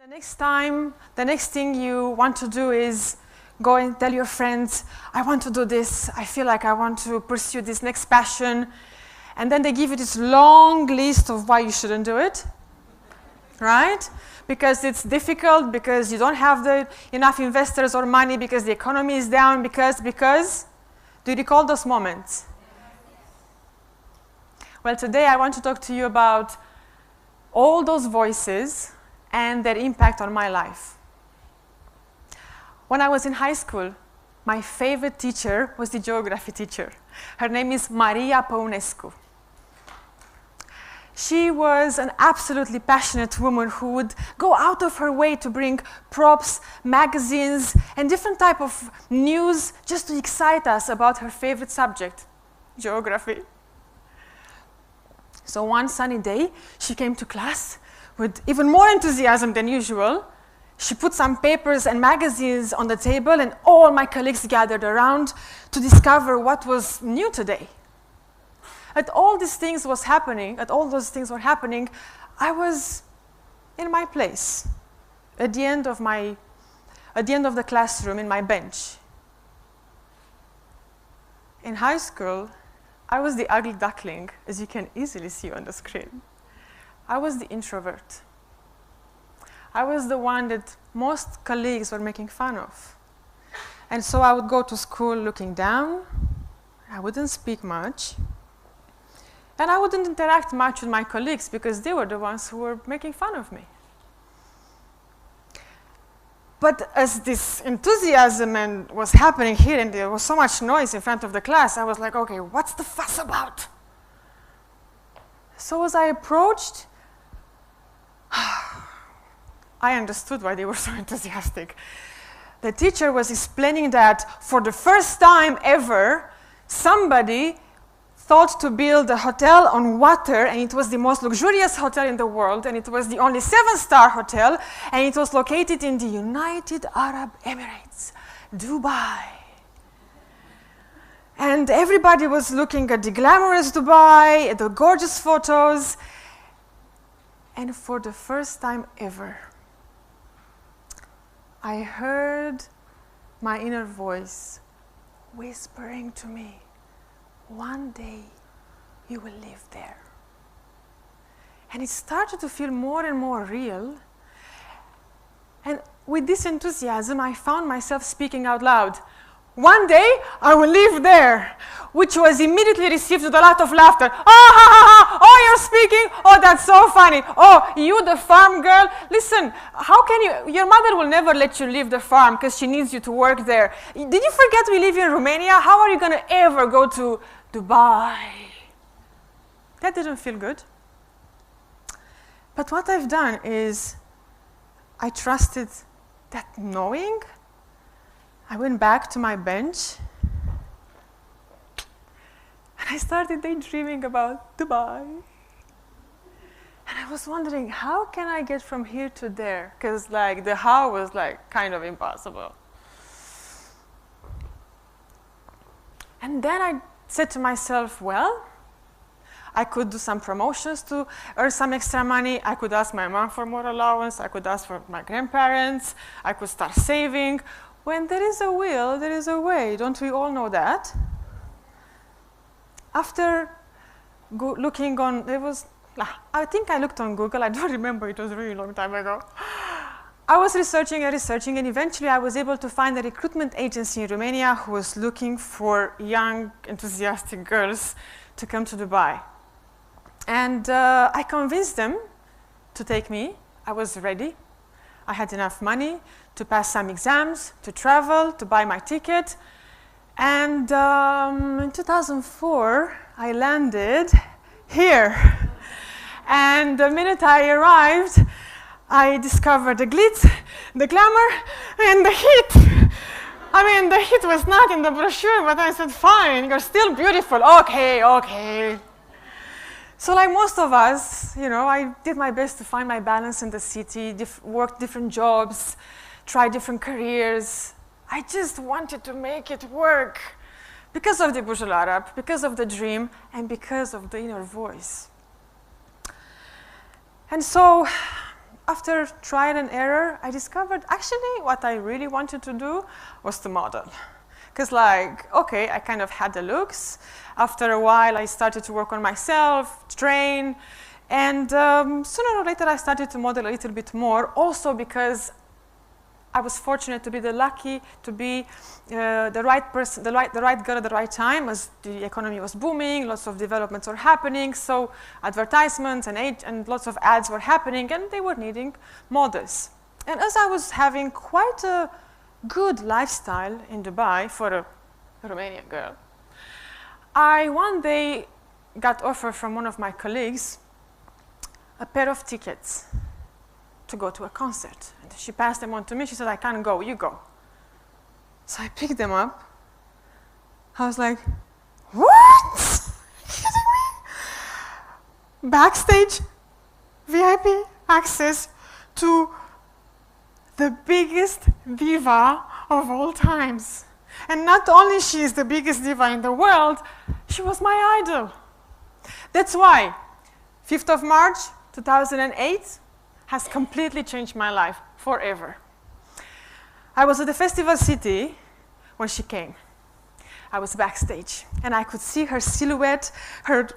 The next thing you want to do is go and tell your friends, I want to do this, I feel like I want to pursue this next passion. And then they give you this long list of why you shouldn't do it, right? Because it's difficult, because you don't have enough investors or money, because the economy is down, because. Do you recall those moments? Well, today I want to talk to you about all those voices and their impact on my life. When I was in high school, my favorite teacher was the geography teacher. Her name is Maria Păunescu. She was an absolutely passionate woman who would go out of her way to bring props, magazines, and different type of news just to excite us about her favorite subject, geography. So one sunny day, she came to class with even more enthusiasm than usual. She put some papers and magazines on the table, and all my colleagues gathered around to discover what was new today. All those things were happening, I was in my place, at the end of the classroom, in my bench. In high school, I was the ugly duckling, as you can easily see on the screen. I was the introvert. I was the one that most colleagues were making fun of. And so I would go to school looking down. I wouldn't speak much. And I wouldn't interact much with my colleagues because they were the ones who were making fun of me. But as this enthusiasm was happening here and there was so much noise in front of the class, I was like, okay, what's the fuss about? So as I approached, I understood why they were so enthusiastic. The teacher was explaining that for the first time ever, somebody thought to build a hotel on water, and it was the most luxurious hotel in the world, and it was the only 7-star hotel, and it was located in the United Arab Emirates, Dubai. And everybody was looking at the glamorous Dubai, at the gorgeous photos, and for the first time ever, I heard my inner voice whispering to me, one day you will live there. And it started to feel more and more real. And with this enthusiasm, I found myself speaking out loud. One day I will live there, which was immediately received with a lot of laughter. Oh, you're speaking? Oh, that's so funny. Oh, you the farm girl? Listen, how can you, your mother will never let you leave the farm because she needs you to work there. Did you forget we live in Romania? How are you going to ever go to Dubai? That didn't feel good. But what I've done is I trusted that knowing. I went back to my bench and I started daydreaming about Dubai. And I was wondering, how can I get from here to there? Because the how was kind of impossible. And then I said to myself, well, I could do some promotions to earn some extra money. I could ask my mom for more allowance. I could ask for my grandparents. I could start saving. When there is a will, there is a way. Don't we all know that? After looking on, I think I looked on Google. I don't remember. It was a really long time ago. I was researching, and eventually I was able to find a recruitment agency in Romania who was looking for young, enthusiastic girls to come to Dubai. And I convinced them to take me. I was ready. I had enough money to pass some exams, to travel, to buy my ticket. And in 2004, I landed here. And the minute I arrived, I discovered the glitz, the glamour, and the heat. I mean, the heat was not in the brochure, but I said, fine, you're still beautiful. Okay. So like most of us, I did my best to find my balance in the city, worked different jobs, try different careers. I just wanted to make it work because of the Burj Al Arab, because of the dream, and because of the inner voice. And so after trial and error, I discovered actually what I really wanted to do was to model. Because like, okay, I kind of had the looks. After a while, I started to work on myself, train, and sooner or later, I started to model a little bit more, also because I was fortunate to be lucky to be the right person, the right girl at the right time, as the economy was booming, lots of developments were happening, so advertisements and lots of ads were happening, and they were needing models. And as I was having quite a good lifestyle in Dubai for a Romanian girl, I one day got offered from one of my colleagues a pair of tickets to go to a concert. And she passed them on to me. She said, I can't go, you go. So I picked them up. I was like, what? Are you kidding me? Backstage, VIP access to the biggest diva of all times. And not only she is the biggest diva in the world, she was my idol. That's why 5th of March, 2008, has completely changed my life forever. I was at the Festival City when she came. I was backstage, and I could see her silhouette, her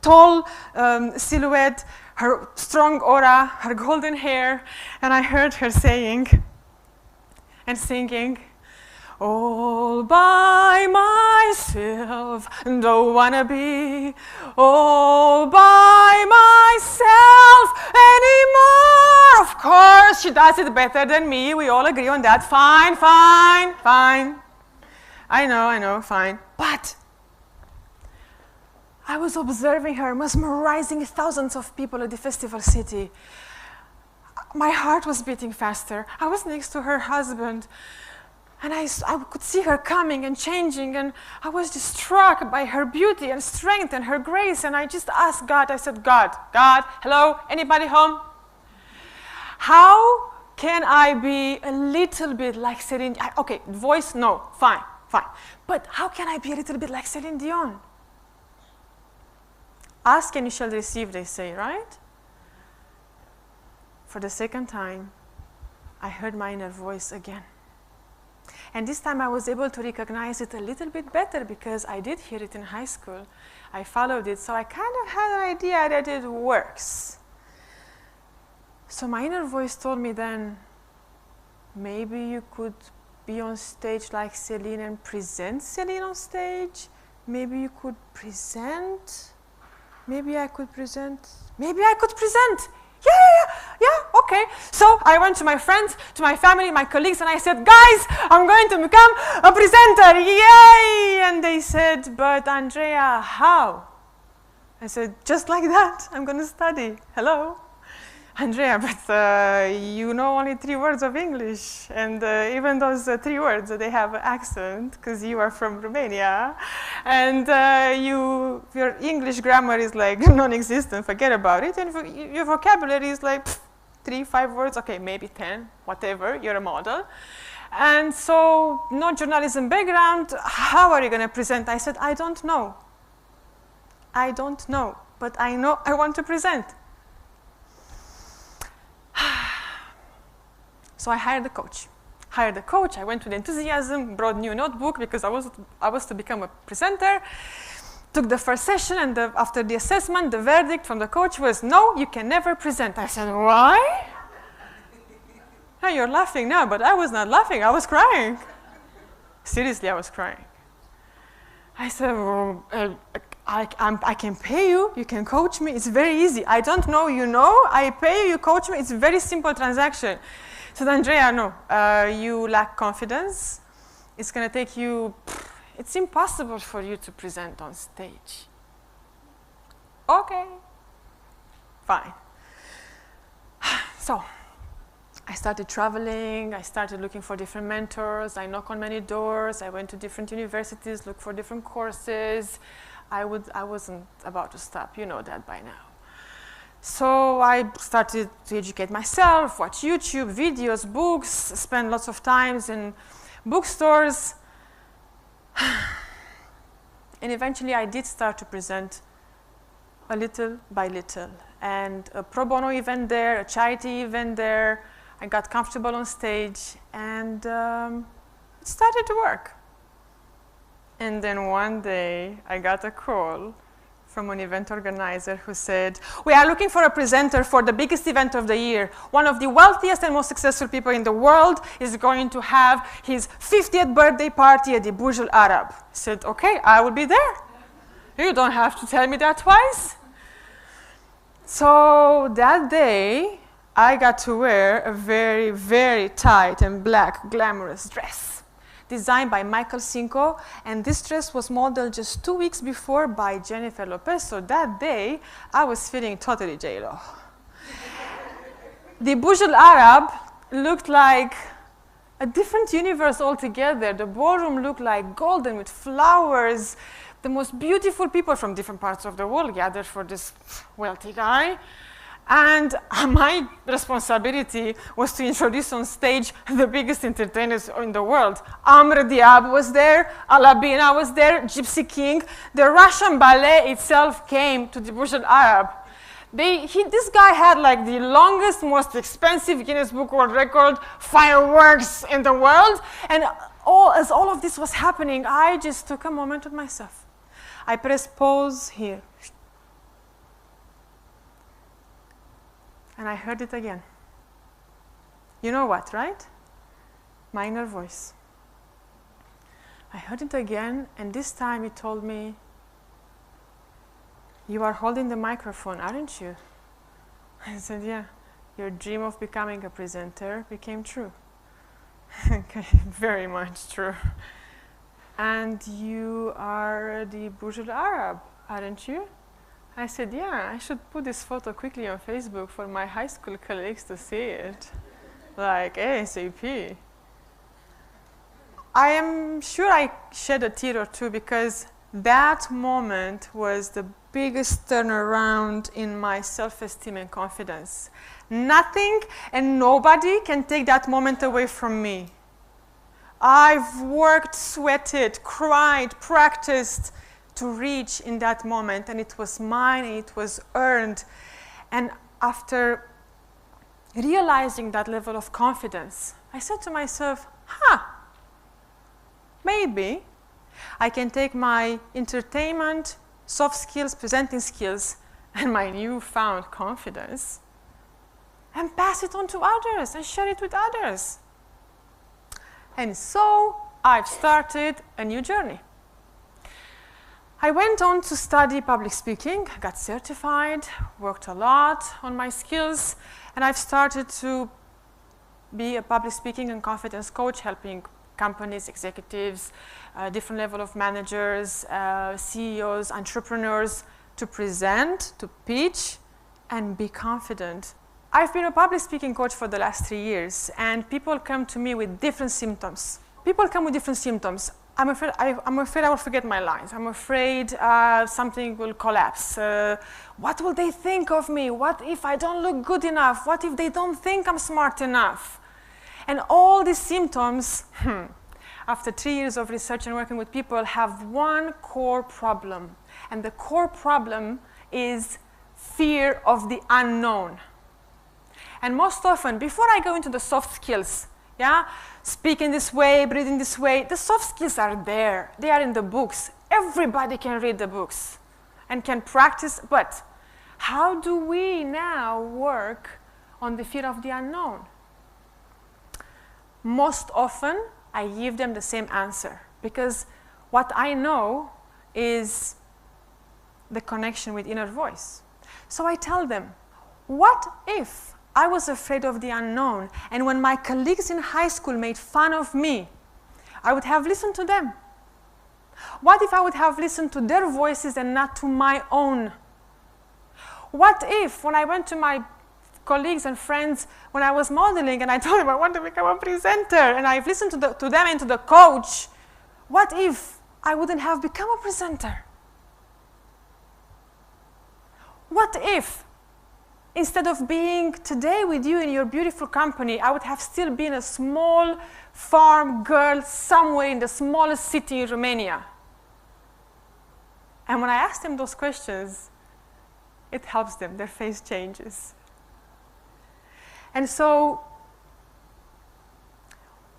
tall silhouette, her strong aura, her golden hair, and I heard her saying and singing, all by myself, don't wanna be all by myself anymore. Of course, she does it better than me. We all agree on that. Fine, fine, fine. I know, fine. But I was observing her, mesmerizing thousands of people at the Festival City. My heart was beating faster. I was next to her husband. And I could see her coming and changing, and I was just struck by her beauty and strength and her grace. And I just asked God, I said, God, hello, anybody home? How can I be a little bit like Celine? Okay, voice, no, fine. But how can I be a little bit like Celine Dion? Ask and you shall receive, they say, right? For the second time, I heard my inner voice again. And this time I was able to recognize it a little bit better because I did hear it in high school. I followed it, so I kind of had an idea that it works. So my inner voice told me then, maybe you could be on stage like Celine and present Celine on stage. Maybe you could present. Maybe I could present. Yeah, okay. So I went to my friends, to my family, my colleagues, and I said, guys, I'm going to become a presenter, yay! And they said, but Andrea, how? I said, just like that, I'm going to study. Hello? Andrea, but you know only 3 words of English, and even those 3 words, they have an accent, because you are from Romania, and your English grammar is like non-existent, forget about it, and your vocabulary is like 3, 5 words, okay, maybe 10, whatever, you're a model. And so, no journalism background, how are you going to present? I said, I don't know, but I know I want to present. So I hired a coach. I went with enthusiasm, brought new notebook because I was to become a presenter. Took the first session, and after the assessment, the verdict from the coach was, no, you can never present. I said, why? Hey, you're laughing now, but I was not laughing, I was crying. Seriously, I was crying. I said, well, I can pay you, you can coach me, it's very easy. I don't know, you know, I pay you, you coach me, it's a very simple transaction. So Andrea, no, you lack confidence. It's going to take you, it's impossible for you to present on stage. Okay, fine. So I started traveling, I started looking for different mentors, I knocked on many doors, I went to different universities, looked for different courses. I wasn't about to stop, you know that by now. So I started to educate myself, watch YouTube, videos, books, spend lots of times in bookstores. And eventually I did start to present a little by little. And a pro bono event there, a charity event there. I got comfortable on stage, and it started to work. And then one day, I got a call from an event organizer who said, we are looking for a presenter for the biggest event of the year. One of the wealthiest and most successful people in the world is going to have his 50th birthday party at the Burj Al Arab. I said, okay, I will be there. You don't have to tell me that twice. So that day, I got to wear a very, very tight and black glamorous dress designed by Michael Cinco, and this dress was modeled just 2 weeks before by Jennifer Lopez, so that day I was feeling totally J-Lo. The Burj Al Arab looked like a different universe altogether. The ballroom looked like golden with flowers. The most beautiful people from different parts of the world gathered for this wealthy guy. And my responsibility was to introduce on stage the biggest entertainers in the world. Amr Diab was there, Alabina was there, Gypsy King. The Russian ballet itself came to the Burj Al Arab. This guy had like the longest, most expensive Guinness Book World Record fireworks in the world. And as all of this was happening, I just took a moment with myself. I pressed pause here. And I heard it again. You know what, right? My inner voice. I heard it again, and this time it told me, you are holding the microphone, aren't you? I said, yeah. Your dream of becoming a presenter became true. Okay, very much true. And you are the Burj Al Arab, aren't you? I said, yeah, I should put this photo quickly on Facebook for my high school colleagues to see it. Like ASAP. I am sure I shed a tear or two because that moment was the biggest turnaround in my self-esteem and confidence. Nothing and nobody can take that moment away from me. I've worked, sweated, cried, practiced to reach in that moment, and it was mine, and it was earned. And after realizing that level of confidence, I said to myself, maybe I can take my entertainment, soft skills, presenting skills, and my newfound confidence and pass it on to others and share it with others. And so I've started a new journey. I went on to study public speaking, got certified, worked a lot on my skills, and I've started to be a public speaking and confidence coach, helping companies, executives, different level of managers, CEOs, entrepreneurs to present, to pitch, and be confident. I've been a public speaking coach for the last 3 years, and people come to me with different symptoms. People come with different symptoms. I'm afraid I will forget my lines. I'm afraid something will collapse. What will they think of me? What if I don't look good enough? What if they don't think I'm smart enough? And all these symptoms, after 3 years of research and working with people, have one core problem. And the core problem is fear of the unknown. And most often, before I go into the soft skills, speak in this way, breathe in this way, the soft skills are there. They are in the books. Everybody can read the books and can practice, but how do we now work on the fear of the unknown? Most often, I give them the same answer because what I know is the connection with inner voice. So I tell them, what if I was afraid of the unknown, and when my colleagues in high school made fun of me, I would have listened to them? What if I would have listened to their voices and not to my own? What if, when I went to my colleagues and friends, when I was modeling, and I told them I want to become a presenter, and I've listened to them and to the coach, what if I wouldn't have become a presenter? What if, instead of being today with you in your beautiful company, I would have still been a small farm girl somewhere in the smallest city in Romania? And when I asked them those questions, it helps them, their face changes. And so,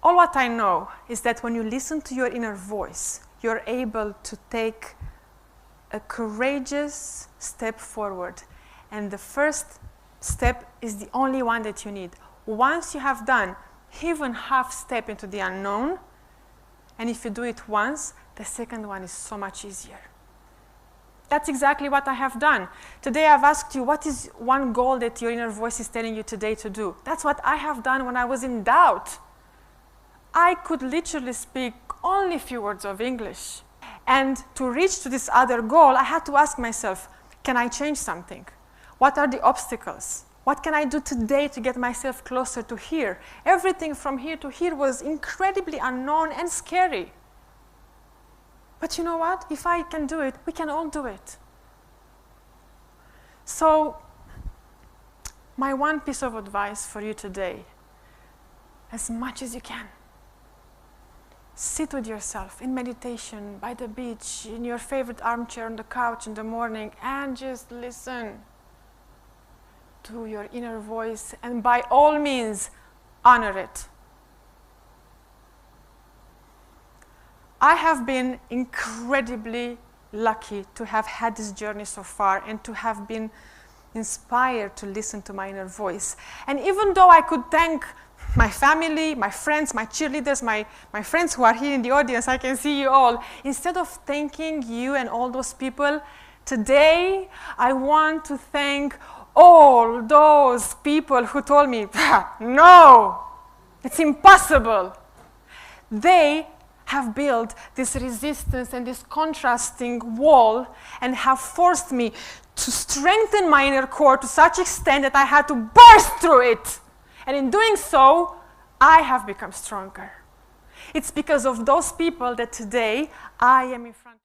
all what I know is that when you listen to your inner voice, you're able to take a courageous step forward. And the first step is the only one that you need. Once you have done even half step into the unknown, and if you do it once, the second one is so much easier. That's exactly what I have done. Today I've asked you, what is one goal that your inner voice is telling you today to do? That's what I have done when I was in doubt. I could literally speak only a few words of English. And to reach to this other goal, I had to ask myself, can I change something? What are the obstacles? What can I do today to get myself closer to here? Everything from here to here was incredibly unknown and scary. But you know what? If I can do it, we can all do it. So, my one piece of advice for you today, as much as you can, sit with yourself in meditation, by the beach, in your favorite armchair on the couch in the morning, and just listen to your inner voice, and by all means, honor it. I have been incredibly lucky to have had this journey so far and to have been inspired to listen to my inner voice. And even though I could thank my family, my friends, my cheerleaders, my friends who are here in the audience, I can see you all, instead of thanking you and all those people, today I want to thank all those people who told me, no, it's impossible. They have built this resistance and this contrasting wall and have forced me to strengthen my inner core to such extent that I had to burst through it. And in doing so, I have become stronger. It's because of those people that today I am in front of you.